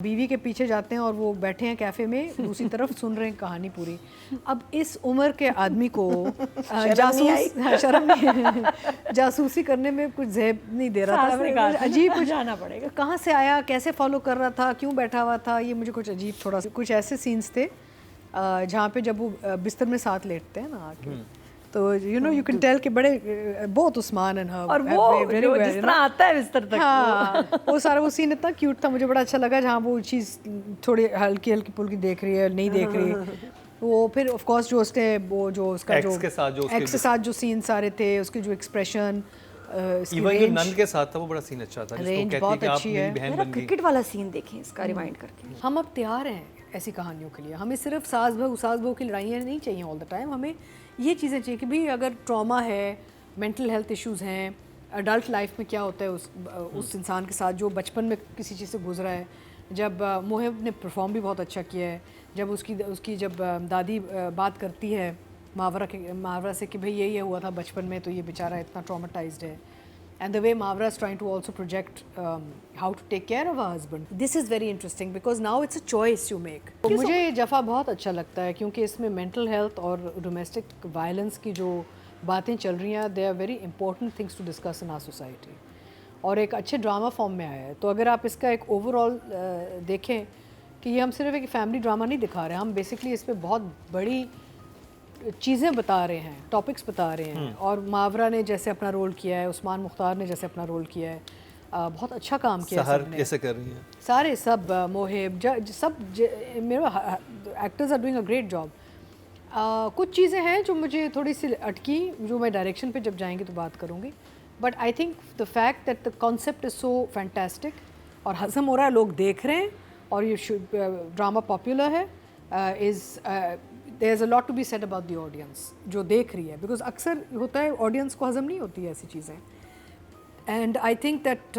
बीवी के पीछे जाते हैं और वो बैठे हैं कैफे में, दूसरी तरफ सुन रहे हैं कहानी पूरी। अब इस उम्र के आदमी को शर्म नहीं जासूसी करने में कुछ ज़ेब नहीं दे रहा था, अजीब कुछ जाना पड़ेगा। कहाँ से आया, कैसे फॉलो कर रहा था, क्यों बैठा हुआ था, ये मुझे कुछ अजीब थोड़ा सा। कुछ ऐसे सीन्स थे जहाँ पे जब वो बिस्तर में साथ लेटते हैं ना आके, तो यू कैन टेल कि बड़े बहुत उस्मान एंड हर और वो जो जिस तरह आता है बिस्तर तक, हाँ वो सारा वो सीन इतना क्यूट था, मुझे बड़ा अच्छा लगा। जहाँ वो चीज़ थोड़ी हल्की हल्की पुल्की देख रही है, नहीं देख रही वो, फिर ऑफ कोर्स जो उसने वो जो उसका जो एक्स के साथ जो सीन सारे थे, उसके जो एक्सप्रेशन, इवन जो नन के साथ था वो बड़ा सीन अच्छा था, रेंज बहुत अच्छी है। मेरा क्रिकेट वाला सीन देखें इसका रिवाइंड करके। हम अब तैयार हैं ऐसी कहानियों के लिए। हमें सिर्फ सास बहू की लड़ाइयाँ नहीं चाहिए ऑल द टाइम, हमें ये चीज़ें चाहिए कि भाई अगर ट्रॉमा है, मेंटल हेल्थ इश्यूज़ हैं, अडल्ट लाइफ में क्या होता है उस इंसान के साथ जो बचपन में किसी चीज़ से गुजरा है। जब मोहिब ने परफॉर्म भी बहुत अच्छा किया है, जब उसकी जब दादी बात करती है मावरा से कि भाई ये हुआ था बचपन में, तो ये बेचारा इतना ट्रॉमेटाइज्ड है। And the way Mavra is trying to also project how to take care of her husband. This is very interesting because now it's a choice you make. तो मुझे जफ़ा बहुत अच्छा लगता है क्योंकि इसमें mental health और domestic violence की जो बातें चल रही हैं, they are very important things to discuss in our society. और एक अच्छे ड्रामा फॉर्म में आया है। तो अगर आप इसका एक ओवरऑल देखें कि ये हम सिर्फ एक फैमिली ड्रामा नहीं दिखा रहे हैं, हम बेसिकली इस पर बहुत बड़ी चीज़ें बता रहे हैं, टॉपिक्स बता रहे हैं। और मावरा ने जैसे अपना रोल किया है, उस्मान मुख्तार ने जैसे अपना रोल किया है, बहुत अच्छा काम किया है सबने। कैसे कर रही हैं सारे सब मोहिब सब मेरे actors are doing a great job. कुछ चीज़ें हैं जो मुझे थोड़ी सी अटकी, जो मैं डायरेक्शन पे जब जाएंगे तो बात करूँगी। But I think the fact that the concept is so fantastic और हज़म हो रहा है, लोग देख रहे हैं और ये ड्रामा पॉपुलर है, there's a lot to be said about the audience जो देख रही है, because अक्सर होता है ऑडियंस को हज़म नहीं होती है ऐसी चीज़ें। एंड आई थिंक दैट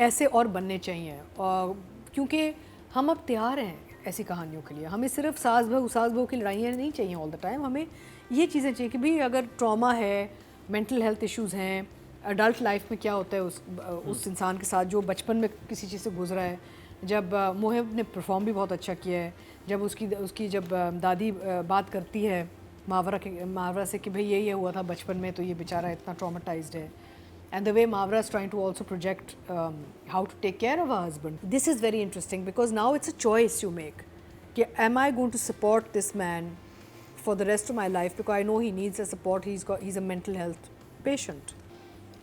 ऐसे और बनने चाहिए क्योंकि हम अब तैयार हैं ऐसी कहानियों के लिए। हमें सिर्फ सास बहू की लड़ाइयाँ नहीं चाहिए ऑल द टाइम, हमें ये चीज़ें चाहिए कि भाई अगर ट्रॉमा है, मेंटल हेल्थ इश्यूज़ हैं, अडल्ट लाइफ में क्या होता है उस इंसान के साथ जो बचपन में किसी चीज़ से गुजरा है। जब मोहिब ने परफॉर्म भी बहुत अच्छा किया है, जब उसकी जब दादी बात करती है मावरा से कि भाई ये हुआ था बचपन में, तो ये बेचारा इतना ट्रॉमेटाइज्ड है। And the way Mawra is trying to also project how to take care of a husband. This is very interesting because now it's a choice you make कि am I going to support this man for the rest of my life because I know he needs a support, he is a mental health patient.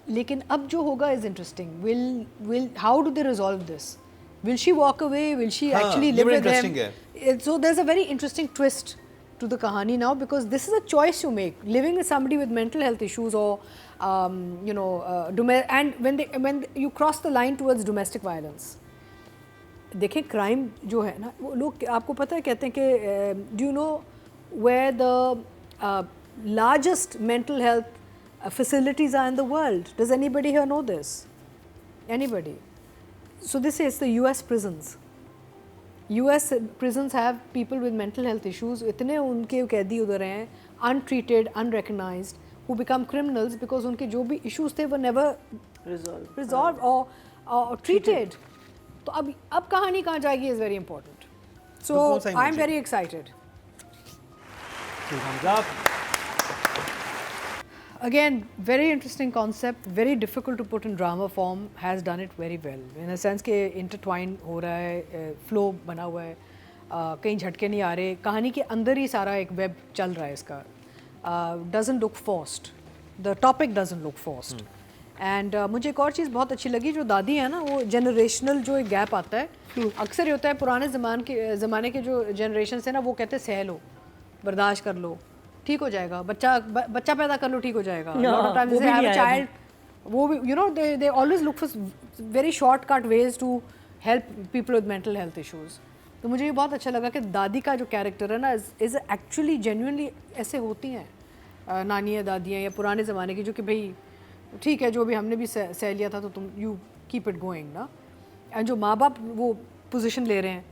लेकिन अब जो होगा is interesting. Will how do they resolve this? Will she walk away? Will she actually live with them? So there's a very interesting twist to the kahani now because this is a choice you make. Living with somebody with mental health issues or and when you cross the line towards domestic violence. देखें crime जो है ना, वो लोग आपको पता है कहते हैं कि do you know where the largest mental health facilities are in the world? Does anybody here know this? Anybody? So this is the US prisons. US prisons have people with mental health issues. इतने उनके कैदी उधर हैं untreated, unrecognized, who become criminals because उनके जो भी issues थे वो never resolved or treated. तो अब कहानी कहाँ जाएगी is very important. So I'm very excited. Again, very interesting concept, very difficult to put in drama form, has done it very well. In a sense कि intertwine हो रहा है, flow बना हुआ है, कहीं झटके नहीं आ रहे, कहानी के अंदर ही सारा एक वेब चल रहा है इसका. Doesn't look forced. The topic doesn't look forced. And मुझे एक और चीज़ बहुत अच्छी लगी, जो दादी है ना, वो जनरेशनल जो एक गैप आता है, अक्सर ये होता है पुराने ज़माने के जो जनरेशन है ना, वो कहते हैं सह लो, बर्दाश्त कर लो, ठीक हो जाएगा, बच्चा पैदा कर लो, ठीक हो जाएगा। lot of times they have a child, वो भी you know they always look for very shortcut ways to help people with mental health issues. तो मुझे ये बहुत अच्छा लगा कि दादी का जो कैरेक्टर है ना is actually genuinely ऐसे होती हैं नानियाँ दादियाँ या पुराने ज़माने की, जो कि भाई ठीक है जो भी हमने भी सह लिया था तो तुम you keep it going ना। एंड जो माँ बाप वो पोजीशन ले रहे हैं,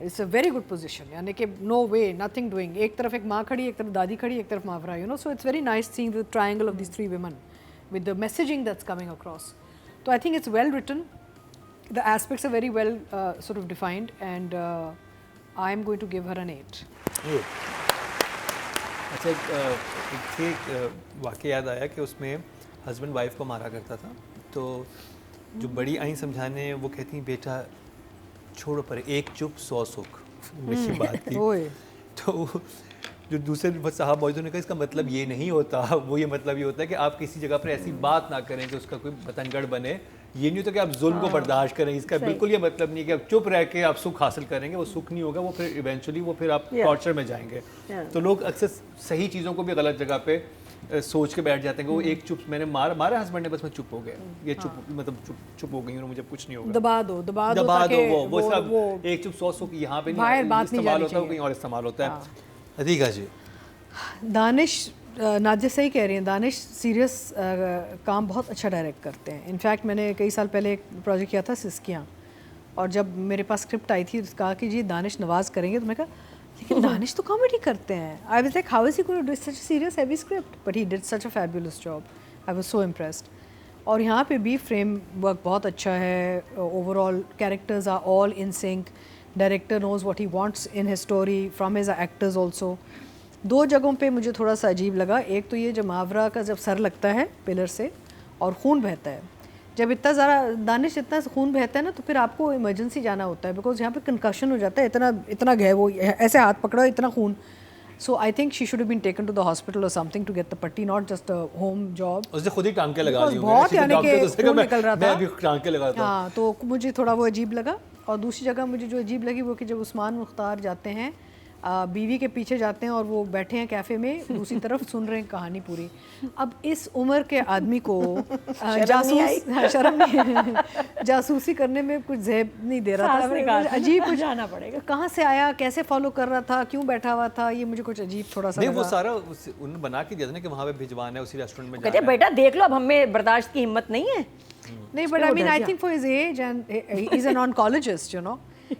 it's a very good position, यानी कि नो वे नथिंग डूइंग, एक तरफ एक माँ खड़ी, एक तरफ दादी खड़ी, एक तरफ Mawra, you know. So it's very nice seeing the triangle of this three women with the messaging that's coming across. So I think it's well written. the aspects are very well sort of defined, and I am going to give her an 8. अच्छा, एक वाक़या याद आया कि उसमें husband wife को मारा करता था, तो जो बड़ी आई समझाने वो कहती हैं बेटा छोड़ो पर एक चुप 100 सुख, मेरी बात थी। तो जो दूसरे साहब मौजूद ने कहा इसका मतलब ये नहीं होता, वो ये मतलब ये होता है कि आप किसी जगह पर ऐसी बात ना करें कि उसका कोई बतंगड़ बने। ये नहीं होता कि आप जुल्म को बर्दाश्त करें, इसका बिल्कुल ये मतलब नहीं कि आप चुप रह के आप सुख हासिल करेंगे, वो सुख नहीं होगा, वो फिर इवेंचुअली वो फिर आप टॉर्चर में जाएंगे। तो लोग अक्सर सही चीज़ों को भी गलत जगह पे सोच के बैठ जाते हैं कि वो एक चुप मैंने मारा हस्बैंड ने, बस मैं चुप हो गया, ये चुप मतलब चुप हो गई हूँ, मुझे कुछ नहीं होगा। दबा दो वो सब एक चुप 100 सुख यहाँ पे नहीं इस्तेमाल होता है, कहीं और इस्तेमाल होता है। अतीका जी, दानिश नाजिया सही कह रही हैं, दानिश सीरियस काम बहुत अच्छा डायरेक्ट करते हैं। इनफैक्ट मैंने कई साल पहले एक प्रोजेक्ट किया था सिस्कियाँ, और जब मेरे पास स्क्रिप्ट आई थी कहा कि जी दानिश नवाज करेंगे, तो मैं कहा लेकिन दानिश तो कॉमेडी करते हैं। I was like how is he going to do such a serious heavy script, but he did such a fabulous job. I was so impressed. और यहाँ पे भी फ्रेम वर्क बहुत अच्छा है, overall characters are all in sync, director knows what he wants in his story from his actors also. 2 जगहों पे मुझे थोड़ा सा अजीब लगा। एक तो ये जब मावरा का जब सर लगता है पिलर से और खून बहता है, जब इतना ज़्यादा दानिश इतना खून बहता है ना, तो फिर आपको इमरजेंसी जाना होता है, बिकॉज यहाँ पे कंकशन हो जाता है, इतना गए वो ऐसे हाथ पकड़ा इतना खून। So I think she should have been taken to the hospital और something to get the patti, not just a home job. उसने खुद ही टांके लगा ली बहुत, यानी कि खून निकल रहा था। मैं भी टांके लगाता। हाँ, तो मुझे थोड़ा वो अजीब लगा। और दूसरी जगह मुझे जो अजीब लगी वो कि जब उस्मान मुख्तार जाते हैं बीवी के पीछे जाते हैं और वो बैठे हैं कैफ़े में, दूसरी तरफ सुन रहे हैं कहानी पूरी। अब इस उम्र के आदमी को जासूसी करने में कुछ ज़ेब नहीं दे रहा था, अजीब कुछ जाना पड़ेगा, कहाँ से आया, कैसे फॉलो कर रहा था, क्यों बैठा हुआ था, ये मुझे कुछ अजीब थोड़ा सा नहीं। वो सारा उन्होंने बना के दिया था ना कि वहाँ पे भिजवाना है, उसी रेस्टोरेंट में कहते बेटा देख लो अब हमें बर्दाश्त की हिम्मत नहीं है। नहीं, but I mean I think for his age and he is an oncologist, you know,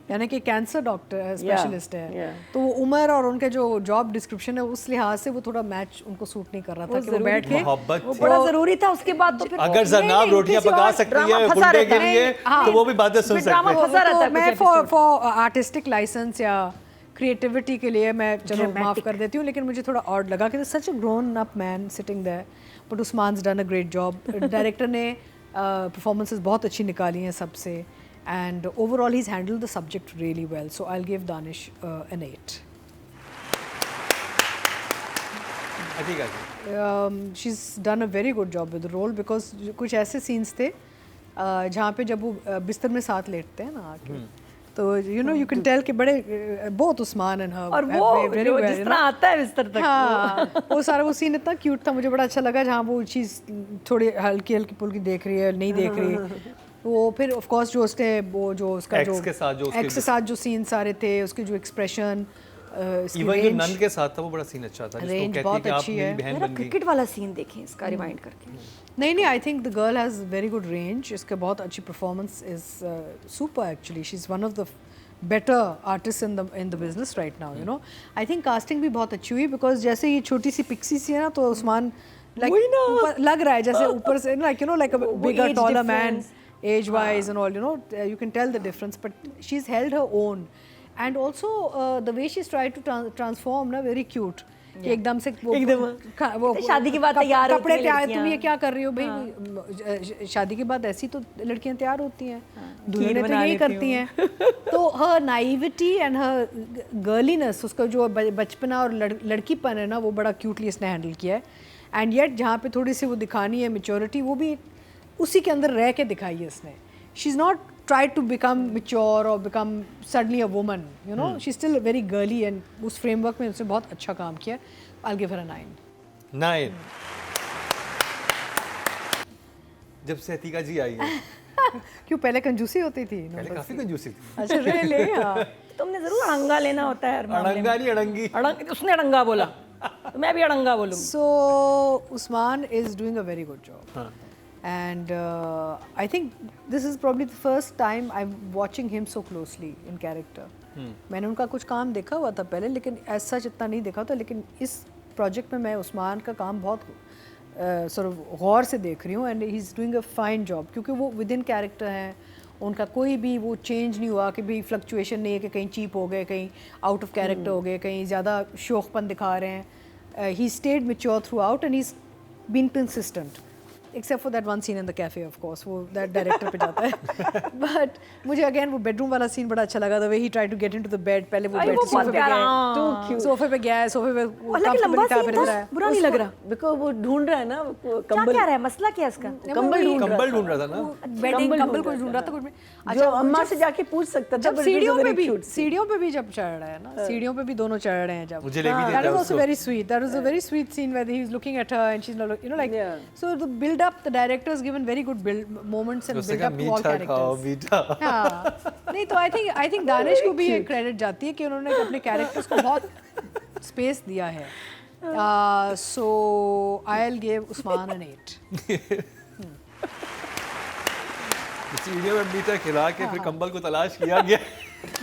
यानी कि कैंसर डॉक्टर स्पेशलिस्ट है, तो वो उम्र और उनके जो जॉब डिस्क्रिप्शन है उस लिहाज से वो थोड़ा मैच उनको सूट नहीं कर रहा था कि वो बैठ के, वो बड़ा जरूरी था। उसके बाद तो फिर अगर जनाब रोटियां पका सकती है गुंडे के लिए तो वो भी बातें सुन सकते हैं। मैं फॉर आर्टिस्टिक लाइसेंस या क्रिएटिविटी के लिए मैं चलो माफ कर देती हूँ, लेकिन मुझे थोड़ा ऑड लगा कि such a grown up man sitting there, but Usman's done a great job. Director ने परफॉर्मेंसेस बहुत अच्छी निकाली हैं सबसे, and overall he's handled the subject really well, so I'll give Danish an 8. She's done a very good job with the role, because कुछ ऐसे scenes थे जहाँ पे जब वो बिस्तर में साथ लेटते हैं ना आके, तो you know you can tell कि बड़े बहुत उस्मान and her और वो जिस तरह आता है बिस्तर तक, हाँ, वो सारा वो सीन इतना क्यूट था, मुझे बड़ा अच्छा लगा, जहाँ वो चीज़ थोड़ी हल्की हल्की पुल्की देख रही है, नहीं देख रही। वो फिर ऑफ कोर्स जो उसने वो जो उसका जो एक्स के साथ जो सीन सारे थे, उसके जो एक्सप्रेशन, इवन जो नन के साथ था वो बड़ा सीन अच्छा था, रेंज बहुत अच्छी है। मेरा क्रिकेट वाला सीन देखें इसका रिवाइंड करके। नहीं, I think the girl has very good range, इसका बहुत अच्छी performance is super actually, she is one of the better artist in the business right now, you know. I think casting भी बहुत अच्छी हुई, बिकॉज जैसे ये छोटी सी पिक्सी सी है ना, तो उस्मान लाइक लग रहा है जैसे ऊपर से like you know like a bigger taller man age-wise and all, you know, you can tell the difference, but she's held her own, and also the way she's tried to transform ना very cute, कि एकदम से वो शादी के बाद तैयार कपड़े तैयार, तुम ये क्या कर रही हो भाई, शादी के बाद ऐसी तो लड़कियां तैयार होती हैं, दुल्हनें तो यही करती हैं। तो her naivety and her girliness, उसका जो बचपना और लड़कीपन है ना, वो बड़ा क्यूटली इसने हैंडल किया है, एंड येट जहाँ पे थोड़ी सी वो दिखानी है मेच्योरिटी, वो भी उसी के अंदर रह के दिखाई है इसने। She is not tried to become mature और become suddenly a woman, you know, she is still very girly, and उस फ्रेमवर्क में उसने बहुत अच्छा काम किया। I will give her a 9। जब से अतीका जी आई है क्यों पहले कंजूसी होती थी? पहले काफी कंजूसी थी। अच्छा रियली? तुमने जरूर अड़ंगा लेना होता है हर मामले में। अड़ंगा नहीं अड़ंगी, उसने अड़ंगा बोला तो मैं भी अड़ंगा बोलूँगी। So Usman is doing a very good job, and I think this is probably the first time I'm watching him so closely in character. मैंने उनका कुछ काम देखा हुआ था पहले, लेकिन as such इतना नहीं देखा था, लेकिन इस प्रोजेक्ट में मैं उस्मान का काम बहुत sort of गौर से देख रही हूँ, and he's doing a fine job, क्योंकि वो विद इन कैरेक्टर हैं उनका कोई भी वो चेंज नहीं हुआ कि भी फ्लक्चुएशन नहीं है कि कहीं चीप हो गए, कहीं आउट ऑफ कैरेक्टर हो गए, कहीं ज़्यादा शौकपन दिखा रहे हैं. He stayed mature throughout and he been consistent except for that one scene in the cafe of course, वो दैट डायरेक्टर पे जाता है. बट मुझे अगेन वो बेडरूम वाला सीन बड़ा अच्छा लगा, the way he try to get into the bed. पहले वो अरे बेड वो बहुत सोफे पे प्यारा, गया, सोफे पे गया है, सोफे पे वो हालांकि लंबा comfortability सीन पे था, रहा है. बुरा नहीं लग रहा. बिकॉज वो ढूंढ रहा है ना क्या कंबल, क्या रहा है, मसला क्या है इसका? कंबल ढूंढ रहा था ना. बेडिंग कंबल को ढूंढ रहा था कुछ में. जो अम्मा से जाके पूछ सकता था. जब सीढ़ियों पे भी जब चढ़ रहा है ना, सीढ़ियों पे भी दोनों चढ़ रहे हैं जब. मुझे ले भी देता That है was also उसको. very sweet. That was a very sweet scene where he is looking at her and she's not, you know, like Yeah. so the build up. The director has given very good build moments and उसने build कहा up to all मीठा खाओ characters. मीठा. हाँ, नहीं तो I think Danish को भी ये क्रेडिट जाती है कि उन्होंने अपने कैरेक्टर्स को बहुत स्पेस दिया है. So I'll give Usman an 8. सीढ़ियों में मीठा खिला के फिर कंबल को तलाश किया गया.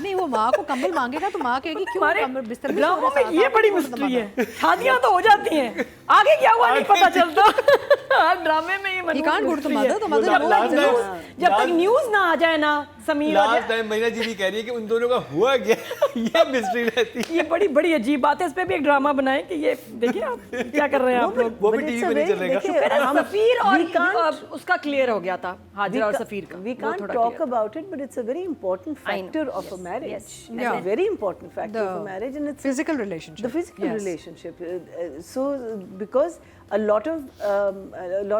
नहीं वो माँ को कंबल मांगेगा तो माँ कहेगी क्यों हमारे कंबल बिस्तर में ड्रामों सो रहे में साथ, ये आपको बड़ी कौन सा मिस्ट्री दबाता है. शादियां तो हो जाती हैं, आगे क्या हुआ नहीं पता चलता. हर ड्रामे में ये He can't go to the mother, the mother वो knows. last जब तक न्यूज़ ना आ जाए ना समीर और लास्ट टाइम महीना जी भी कह रही है कि उन दोनों का हुआ क्या. ये मिस्ट्री रहती है. ये बड़ी बड़ी अजीब बात है. इस पे भी एक ड्रामा बनाए कि ये देखिए आप क्या कर रहे हैं आप लोग. वो भी टीवी पे नहीं चलेगा. फिर सफीर और उसका क्लियर हो गया था, हाजिरा और सफीर का. We वो can't थोड़ा talk clear. about it, but it's a very important I know. factor of a Yes. marriage. Yes. It's Yeah. a very important factor of a marriage, and it's Physical relationship. the physical Yes. relationship. Because a lot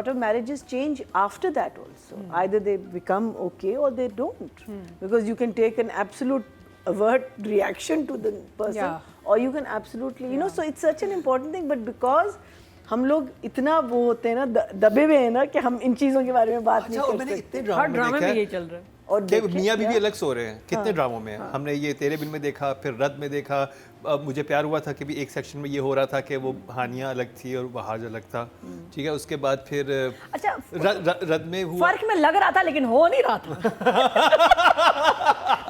of marriages change after that also. Either they become okay or they don't, because you can take an absolute avert reaction to the person, Yeah. or you can absolutely, you know. So it's such an important thing, but because हम लोग इतना वो होते हैं ना, दबे हुए हैं ना कि हम इन चीज़ों के बारे में बात नहीं अच्छा, कर मैंने सकते. इतने हर ड्रामे ड्रामे में में देखा यही है. चल रहा है. और मियाँ बीवी अलग सो रहे हैं कितने ड्रामों में. हमने ये तेरे बिल में देखा, फिर रद में देखा. अब मुझे प्यार हुआ था कि भी एक सेक्शन में ये हो रहा था कि वो हानिया अलग थी और बहाज अलग था. ठीक है, उसके बाद फिर अच्छा, रद में हुआ. फर्क में लग रहा था लेकिन हो नहीं रहा था.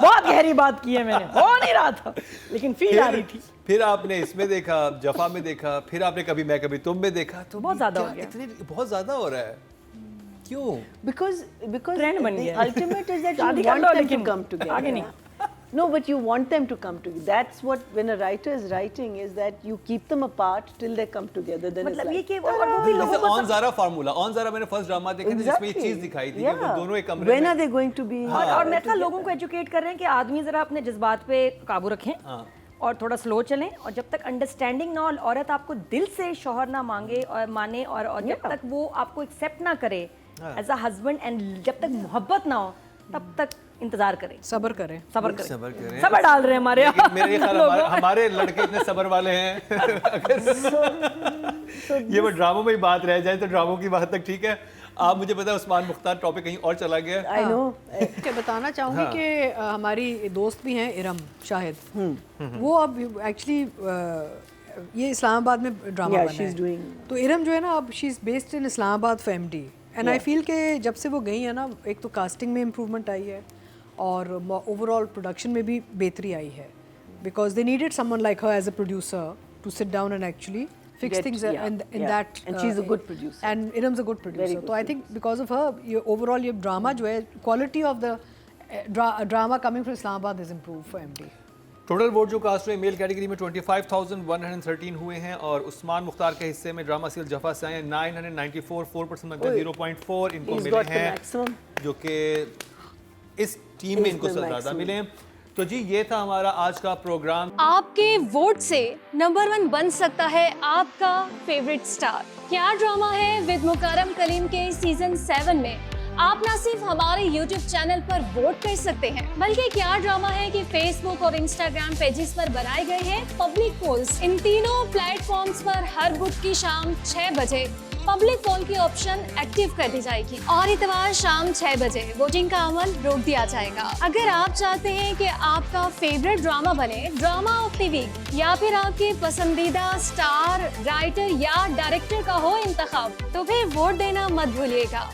बहुत गहरी बात की है मैंने. हो नहीं रहा था लेकिन फील आ रही थी. फिर आपने इसमें देखा, जफा में देखा, फिर आपने कभी मैं कभी तुम में देखा. तो बहुत ज्यादा हो गया. इतने बहुत ज्यादा हो रहा है. क्यों? Because Trend बन the गया है. ultimate is that you शादी कर want लो them to लेकिन come together. आगे नहीं. No, but you want them to come together. That's what, when a writer is writing, is that you keep them apart till they come together. Then मतलब it's ये like, कि और वो भी जैसे लोगों को on Zara formula. On Zara मैंने फर्स्ट ड्रामा देखा था जिसमें ये चीज दिखाई थी कि वो दोनों एक कमरे when में. are they going to be? और मैं लोगों को एजुकेट कर रहे हैं कि आदमी जरा अपने जज्बात पे काबू रखें और थोड़ा स्लो चलें, और जब तक अंडरस्टैंडिंग ना हो, औरत आपको दिल से शौहर ना मांगे और माने, और जब तक वो आपको एक्सेप्ट ना करे एज अ हस्बैंड, एंड जब तक मोहब्बत ना हो तब तक इंतजार करें, सबर करें. सबर करें. सबर डाल रहे हैं हमारे लेकिन मेरे ख्याल हमारे लड़के इतने सबर वाले हैं. ये वो ड्रामों में ही बात रह जाए तो ड्रामों की बात तक ठीक है. आप मुझे पता है उस्मान मुख्तार टॉपिक कहीं और चला गया. I know. मैं बताना चाहूँगी कि हमारी दोस्त भी हैं इरम शाहिद. वो अब एक्चुअली ये इस्लामाबाद में ड्रामा Yeah, बना she's है. doing. तो इरम जो है ना, अब she is based in Islamabad for MD, and I feel कि जब से वो गई है ना, एक तो कास्टिंग में इम्प्रूवमेंट आई है और ओवरऑल प्रोडक्शन में भी बेहतरी आई है, because they needed someone like her as a producer to sit down and actually fix things in that. And she's a good producer. And Iram's a good producer. good So I think because of her, overall your drama जो है, quality of the drama coming from Islamabad is improved for MD. Total vote जो cast हुए male category में 25,113 हुए हैं और उस्मान मुख्तार के हिस्से में ड्रामा सीरियल जफा से आए 994, 4% में 0.4 इनको He's मिले got the हैं, maximum. जो कि इस टीम में इनको सबसे ज़्यादा मिले. तो जी ये था हमारा आज का प्रोग्राम. आपके वोट से नंबर 1 बन सकता है आपका फेवरेट स्टार. क्या ड्रामा है विद मुकर्रम कलीम के सीजन 7 में आप न सिर्फ हमारे YouTube चैनल पर वोट कर सकते हैं, बल्कि क्या ड्रामा है कि Facebook और Instagram पेजेस पर बनाए गए हैं पब्लिक पोल्स. इन तीनों प्लेटफॉर्म्स पर हर बुध की शाम 6 बजे पब्लिक पोल की ऑप्शन एक्टिव कर दी जाएगी और इतवार शाम 6 बजे वोटिंग का अमल रोक दिया जाएगा. अगर आप चाहते हैं कि आपका फेवरेट ड्रामा बने ड्रामा ऑफ द वीक, या फिर आपके पसंदीदा स्टार, राइटर या डायरेक्टर का हो इंतखाब, तो फिर वोट देना मत भूलिएगा.